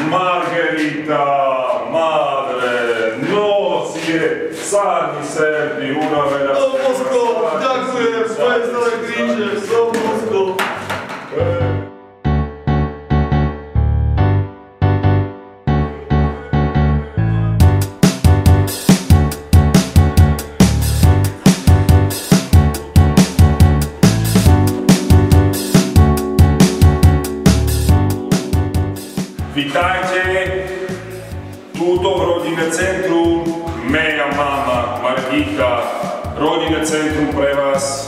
Margherita, madre, no si je, sadni sebi, unavena. Mosko, ďakujem, svoje staré kríže, som Mosko. Vitajte túto v rodinné centrum, moja mama Margita, rodinné centrum pre vás.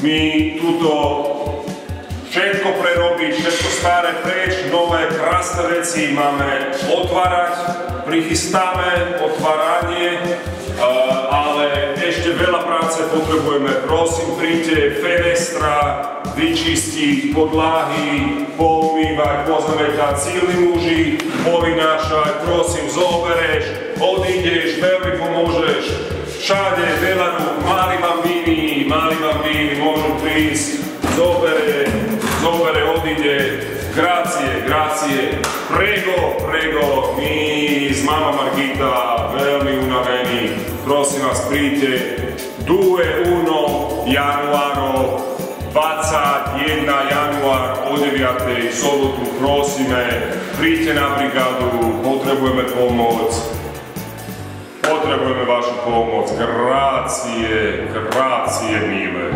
My túto všetko prerobiť, všetko staré preč, nové krásne veci máme otvárať, prichystáme otváranie, ale ešte veľa práce potrebujeme. Prosím, príďte, fenestra, vyčistiť, podlahy, poumývať, pozametať, silní muži, povynášať, prosím, zobereš, odídeš, veľmi pomôžeš. Všade, veľa rúk, mali bambíny, môžu prísť, zobere, odíde. Grazie, prego, my s mama Margita veľmi unavení, prosím vás, príďte, 2. januáro, 21. január o 9. sobotu, prosíme, príďte na brigádu, potrebujeme pomoc. Potrebujeme vašu pomoc. Grazie, milé.